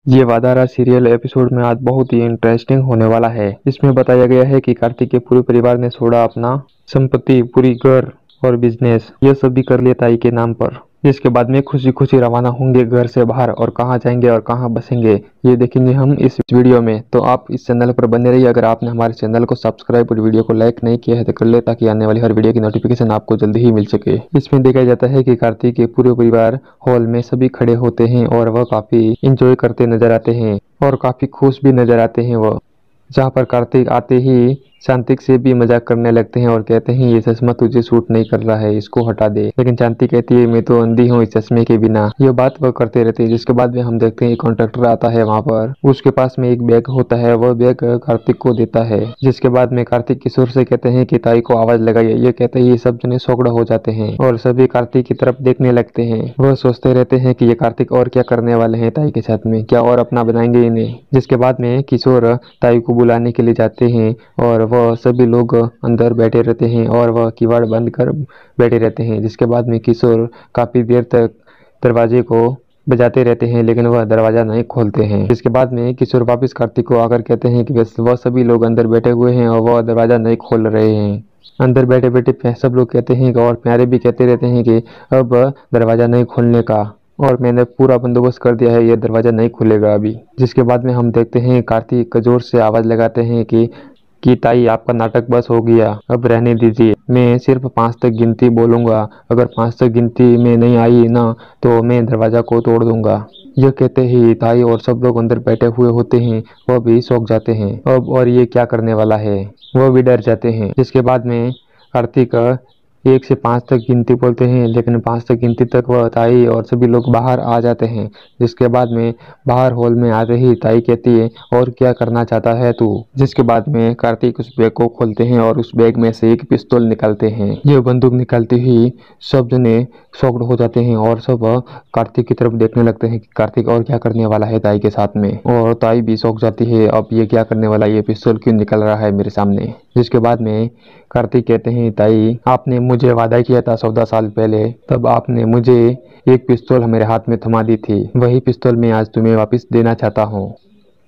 ये वादारा serial episode में आज बहुत ही इंटरेस्टिंग होने वाला है। इसमें बताया गया है कि कार्तिक के पूरे परिवार ने छोड़ा अपना संपत्ति, पूरी घर और बिजनेस, ये सब भी कर लिया ताई के नाम पर। जिसके बाद में खुशी खुशी रवाना होंगे घर से बाहर, और कहाँ जाएंगे और कहाँ बसेंगे ये देखेंगे हम इस वीडियो में। तो आप इस चैनल पर बने रहिए। अगर आपने हमारे चैनल को सब्सक्राइब और वीडियो को लाइक नहीं किया है तो कर ले, ताकि आने वाली हर वीडियो की नोटिफिकेशन आपको जल्दी ही मिल सके। इसमें देखा जाता है कि कार्तिक के पूरे परिवार हॉल में सभी खड़े होते हैं और वह काफी इंजॉय करते नजर आते हैं और काफी खुश भी नजर आते हैं। वह जहाँ पर कार्तिक आते ही शांतिक से भी मजाक करने लगते हैं और कहते हैं ये चश्मा तुझे सूट नहीं कर रहा है, इसको हटा दे। लेकिन शांति कहती है मैं तो अंधी हूँ इस चश्मे के बिना। ये बात वह करते रहते हैं। जिसके बाद में हम देखते हैं कॉन्ट्रैक्टर आता है वहाँ पर। उसके पास में एक बैग होता है, वह बैग कार्तिक को देता है। जिसके बाद में कार्तिक किशोर से कहते हैं कि ताई को आवाज लगाइए। ये कहते हैं ये सब जने सौगड़ा हो जाते हैं और सभी कार्तिक की तरफ देखने लगते हैं। वह सोचते रहते हैं कि ये कार्तिक और क्या करने वाले हैं ताई के साथ में, क्या और अपना बनाएंगे इन्हें। जिसके बाद में किशोर ताई को बुलाने के लिए जाते हैं और वह सभी लोग अंदर बैठे रहते हैं और वह किवाड़ बंद कर बैठे रहते हैं। जिसके बाद में किशोर काफी देर तक दरवाजे को बजाते रहते हैं, लेकिन वह दरवाजा नहीं खोलते हैं। जिसके बाद में किशोर वापस कार्तिक को आकर कहते हैं कि वह सभी लोग अंदर बैठे हुए हैं और वह दरवाजा नहीं खोल रहे हैं। अंदर बैठे बैठे सब लोग कहते हैं और प्यारे भी कहते रहते हैं कि अब दरवाजा नहीं खोलने का, और मैंने पूरा बंदोबस्त कर दिया है, ये दरवाजा नहीं खुलेगा अभी। जिसके बाद में हम देखते हैं कार्तिक जोर से आवाज लगाते हैं कि ताई आपका नाटक बस हो गया, अब रहने दीजिए। मैं सिर्फ 5 तक गिनती बोलूंगा, अगर 5 तक गिनती में नहीं आई ना तो मैं दरवाजा को तोड़ दूंगा। यह कहते ही ताई और सब लोग अंदर बैठे हुए होते हैं, वह भी चौंक जाते हैं अब, और ये क्या करने वाला है, वह भी डर जाते हैं। जिसके बाद में कार्तिक 1 से 5 तक गिनती बोलते हैं, लेकिन 5 तक गिनती तक वह ताई और सभी लोग बाहर आ जाते हैं। जिसके बाद में बाहर हॉल में आते ही ताई कहती है और क्या करना चाहता है तू। जिसके बाद में कार्तिक उस बैग को खोलते हैं और उस बैग में से एक पिस्तौल निकालते हैं। ये बंदूक निकालते ही सब जने शॉक्ड हो जाते हैं और सब कार्तिक की तरफ देखने लगते हैं कि कार्तिक और क्या करने वाला है ताई के साथ में। और ताई भी शौक जाती है, अब ये क्या करने वाला, ये पिस्तौल क्यों निकल रहा है मेरे सामने। जिसके बाद में कार्तिक कहते हैं ताई आपने मुझे वादा किया था 14 साल पहले, तब आपने मुझे एक पिस्तौल मेरे हाथ में थमा दी थी, वही पिस्तौल मैं आज तुम्हें वापस देना चाहता हूँ।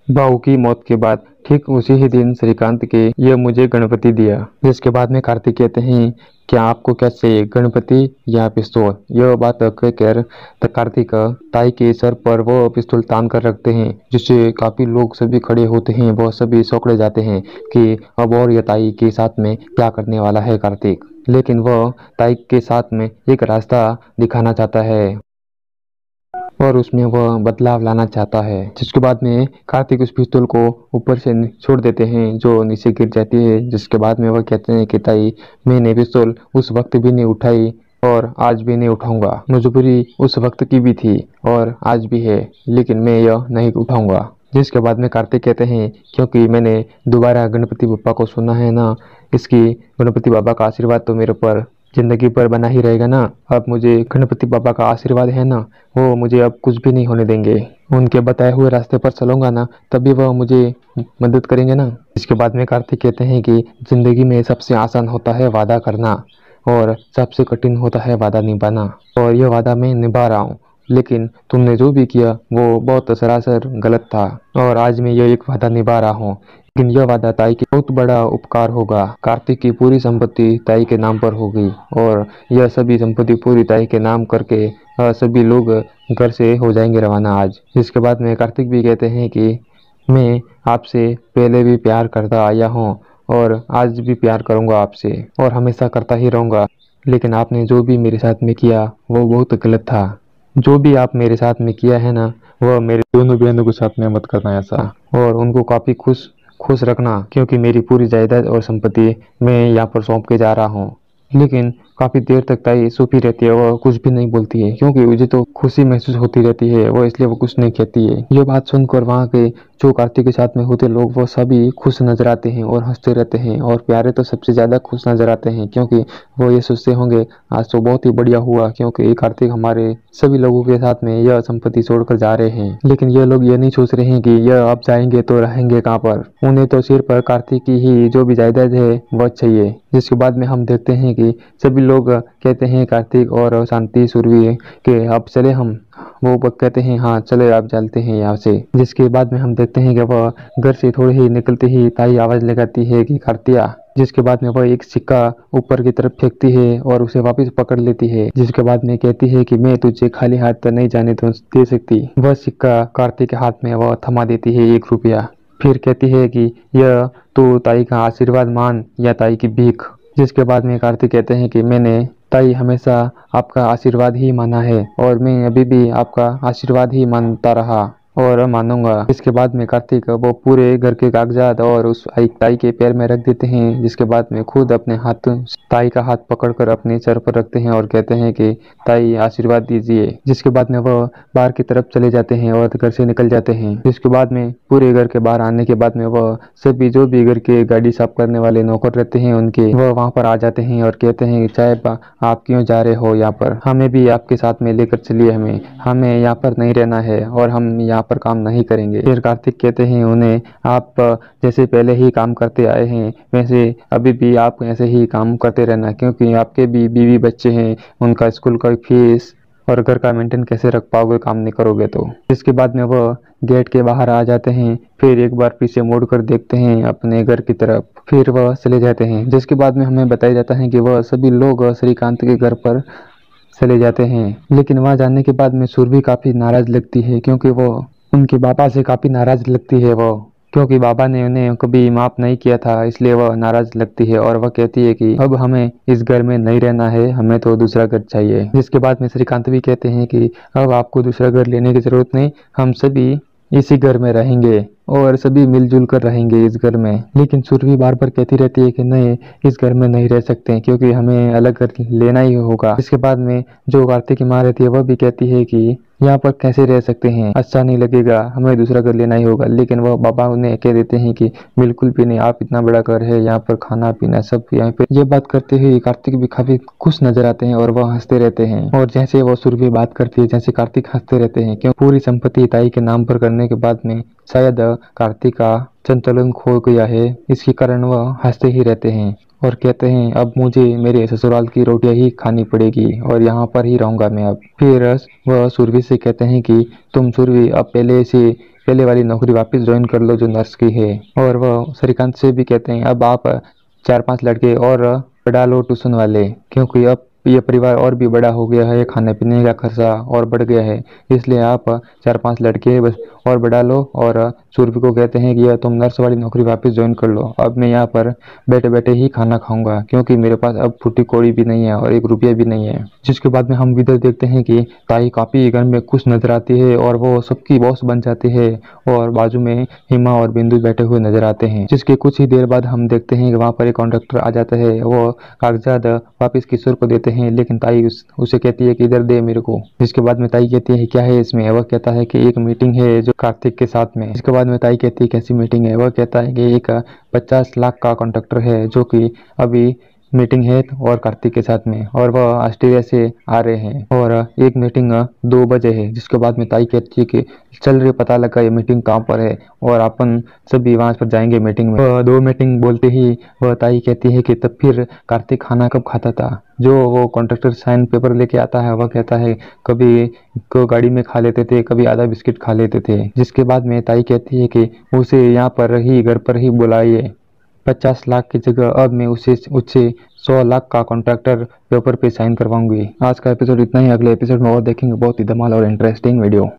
बहू की मौत के बाद ठीक उसी ही दिन श्रीकांत के ये मुझे गणपति दिया। जिसके बाद में कार्तिक कहते हैं क्या आपको क्या चाहिए, गणपति या पिस्तौल। यह बात कहकर कार्तिक ताई के सर पर वो पिस्तौल तान कर रखते हैं, जिससे काफी लोग सभी खड़े होते हैं। वो सभी सौकड़े जाते हैं कि अब और ये ताई के साथ में क्या करने वाला है कार्तिक। लेकिन वह ताई के साथ में एक रास्ता दिखाना चाहता है और उसमें वह बदलाव लाना चाहता है। जिसके बाद में कार्तिक उस पिस्तौल को ऊपर से छोड़ देते हैं जो नीचे गिर जाती है। जिसके बाद में वह कहते हैं कि ताई मैंने पिस्तौल उस वक्त भी नहीं उठाई और आज भी नहीं उठाऊंगा, मजबूरी उस वक्त की भी थी और आज भी है, लेकिन मैं यह नहीं उठाऊंगा। जिसके बाद में कार्तिक कहते हैं क्योंकि मैंने दोबारा गणपति बप्पा को सुना है ना, इसकी गणपति बाबा का आशीर्वाद तो मेरे ऊपर जिंदगी पर बना ही रहेगा ना। अब मुझे गणपति बाबा का आशीर्वाद है ना, वो मुझे अब कुछ भी नहीं होने देंगे। उनके बताए हुए रास्ते पर चलूंगा ना, तभी वह मुझे मदद करेंगे ना। इसके बाद में कार्तिक कहते हैं कि जिंदगी में सबसे आसान होता है वादा करना और सबसे कठिन होता है वादा निभाना, और यह वादा मैं निभा रहा हूँ। लेकिन तुमने जो भी किया वो बहुत सरासर गलत था और आज मैं ये एक वादा निभा रहा हूँ। लेकिन यह वादा ताई के बहुत बड़ा उपकार होगा। कार्तिक की पूरी संपत्ति ताई के नाम पर होगी और यह सभी संपत्ति पूरी ताई के नाम करके सभी लोग घर से हो जाएंगे रवाना आज। इसके बाद में कार्तिक भी कहते हैं कि मैं आपसे पहले भी प्यार करता आया हूँ और आज भी प्यार करूँगा आपसे और हमेशा करता ही रहूँगा, लेकिन आपने जो भी मेरे साथ में किया वो बहुत गलत था। जो भी आप मेरे साथ में किया है ना, वह मेरे दोनों बहनों के साथ में मत करना ऐसा, और उनको काफ़ी खुश रखना, क्योंकि मेरी पूरी जायदाद और संपत्ति मैं यहाँ पर सौंप के जा रहा हूँ। लेकिन काफ़ी देर तक ताई चुप ही रहती है, वह कुछ भी नहीं बोलती है, क्योंकि मुझे तो खुशी महसूस होती रहती है वो, इसलिए वो कुछ नहीं कहती है। ये बात सुनकर वहाँ के जो कार्तिक के साथ में होते लोग वो सभी खुश नजर आते हैं और हंसते रहते हैं, और प्यारे तो सबसे ज़्यादा खुश नजर आते हैं, क्योंकि वो ये सोचते होंगे आज तो बहुत ही बढ़िया हुआ, क्योंकि कार्तिक हमारे सभी लोगों के साथ में यह संपत्ति छोड़कर जा रहे हैं। लेकिन ये लोग ये नहीं सोच रहे हैं कि यह अब जाएंगे तो रहेंगे कहाँ पर, उन्हें तो सिर्फ कार्तिक की ही जो भी जायदाद है वह चाहिए। जिसके बाद में हम देखते हैं कि सभी लोग कहते हैं कार्तिक और शांति सुरभि के अब चले हम वो कहते हैं हाँ चले आप चलते हैं यहाँ से। जिसके बाद में हम देखते हैं कि वह घर से थोड़े ही निकलते ही ताई आवाज लगाती है कि कार्तिया। जिसके बाद में वह एक सिक्का ऊपर की तरफ फेंकती है और उसे वापस पकड़ लेती है। जिसके बाद में कहती है कि मैं तुझे खाली हाथ तो नहीं जाने दे सकती। वह सिक्का कार्तिक के हाथ में वह थमा देती है 1 रुपया। फिर कहती है कि यह तो ताई का आशीर्वाद मान या ताई की भीख। जिसके बाद में कार्तिक कहते हैं कि मैंने ताई हमेशा आपका आशीर्वाद ही माना है और मैं अभी भी आपका आशीर्वाद ही मानता रहा और मानूंगा। इसके बाद में कार्तिक वो पूरे घर के कागजात और उस ताई के पैर में रख देते हैं। जिसके बाद में खुद अपने हाथ ताई का हाथ पकड़कर अपने सर पर रखते हैं और कहते हैं कि ताई आशीर्वाद दीजिए। जिसके बाद में वह बाहर की तरफ चले जाते हैं और घर से निकल जाते हैं। जिसके बाद में पूरे घर के बाहर आने के बाद में वह सभी जो भी घर के गाड़ी साफ करने वाले नौकर रहते हैं उनके वह वहां पर आ जाते हैं और कहते हैं साहब आप क्यों जा रहे हो यहाँ पर, हमें भी आपके साथ में लेकर चलिए, हमें यहाँ पर नहीं रहना है और हम यहाँ पर काम नहीं करेंगे। फिर कार्तिक कहते हैं उन्हें आप जैसे पहले ही काम करते आए हैं वैसे अभी भी आप ऐसे ही काम करते रहना, क्योंकि आपके भी बीवी बच्चे हैं, उनका स्कूल का फीस और घर का मेंटेन कैसे रख पाओगे काम नहीं करोगे तो। इसके बाद में वह गेट के बाहर आ जाते हैं। फिर एक बार पीछे मुड़ कर देखते हैं अपने घर की तरफ, फिर वह चले जाते हैं। जिसके बाद में हमें बताया जाता है कि वह सभी लोग श्रीकांत के घर पर चले जाते हैं। लेकिन वहां जाने के बाद में सुरभि काफी नाराज लगती है, क्योंकि वो उनके पापा से काफी नाराज लगती है वो, क्योंकि बाबा ने उन्हें कभी माफ नहीं किया था, इसलिए वह नाराज लगती है और वह कहती है कि अब हमें इस घर में नहीं रहना है, हमें तो दूसरा घर चाहिए। जिसके बाद में श्रीकांत भी कहते हैं कि अब आपको दूसरा घर लेने की जरूरत नहीं, हम सभी इसी घर में रहेंगे और सभी मिलजुल कर रहेंगे इस घर में। लेकिन सुरभि बार बार कहती रहती है कि नहीं, इस घर में नहीं रह सकते क्योंकि हमें अलग घर लेना ही होगा। इसके बाद में जो कार्तिक की माँ रहती है वह भी कहती है कि यहाँ पर कैसे रह सकते हैं, अच्छा नहीं लगेगा, हमें दूसरा घर लेना ही होगा। लेकिन वह बाबा उन्हें कह देते हैं कि बिल्कुल भी नहीं, आप इतना बड़ा घर है, यहाँ पर खाना पीना सब यहाँ पे। ये बात करते हुए कार्तिक भी काफी खुश नजर आते हैं और वह हंसते रहते हैं। और जैसे वो सुरभि बात करती है जैसे कार्तिक हंसते रहते हैं, क्यों पूरी संपत्ति ताई के नाम पर करने के बाद में शायद कार्तिक का संतुलन खो गया है, इसके कारण वह हंसते ही रहते हैं और कहते हैं अब मुझे मेरे ससुराल की रोटियां ही खानी पड़ेगी और यहाँ पर ही रहूंगा मैं अब। फिर वह सुरभि से कहते हैं कि तुम सुरभि अब पहले वाली नौकरी वापस ज्वाइन कर लो जो नर्स की है। और वह श्रीकांत से भी कहते हैं अब आप 4-5 लड़के और बढ़ा लो ट्यूशन वाले, क्योंकि अब ये परिवार और भी बड़ा हो गया है, खाने पीने का खर्चा और बढ़ गया है, इसलिए आप 4-5 लड़के बस और बढ़ा लो। और सुरभि को कहते हैं कि तुम नर्स वाली नौकरी वापस ज्वाइन कर लो, अब मैं यहाँ पर बैठे बैठे ही खाना खाऊंगा, क्योंकि मेरे पास अब फूटी कौड़ी भी नहीं है और 1 रुपया भी नहीं है। जिसके बाद में हम इधर देखते हैं कि ताई काफी घर में खुश नजर आती है और वो सबकी बॉस बन जाती है और बाजू में हिमा और बिंदु बैठे हुए नजर आते हैं। जिसके कुछ ही देर बाद हम देखते हैं कि वहाँ पर एक कॉन्ट्रैक्टर आ जाता है, वो कागजात वापिस किशोर को देते हैं, लेकिन ताई उसे कहती है कि इधर दे मेरे को। जिसके बाद में ताई कहती है क्या है इसमें, वह कहता है कि एक मीटिंग है जो कार्तिक के साथ में। इसके बाद में ताई कहती है कैसी मीटिंग है, वह कहता है कि एक 50 लाख का कॉन्ट्रैक्टर है जो कि अभी मीटिंग है और कार्तिक के साथ में, और वह ऑस्ट्रेलिया से आ रहे हैं और एक मीटिंग 2 बजे है। जिसके बाद में ताई कहती है कि चल रही पता लगा ये मीटिंग कहाँ पर है और अपन सभी वहां पर जाएंगे मीटिंग में। 2 मीटिंग बोलते ही वह ताई कहती है कि तब फिर कार्तिक खाना कब खाता था, जो वो कॉन्ट्रैक्टर साइन पेपर लेके आता है, वह कहता है कभी को गाड़ी में खा लेते थे, कभी आधा बिस्किट खा लेते थे। जिसके बाद में ताई कहती है कि उसे यहाँ पर ही घर पर ही बुलाइए, 50 लाख की जगह अब मैं उससे 100 लाख का कॉन्ट्रैक्टर पेपर पे साइन करवाऊंगी। आज का एपिसोड इतना ही, अगले एपिसोड में और देखेंगे बहुत ही धमाल और इंटरेस्टिंग वीडियो।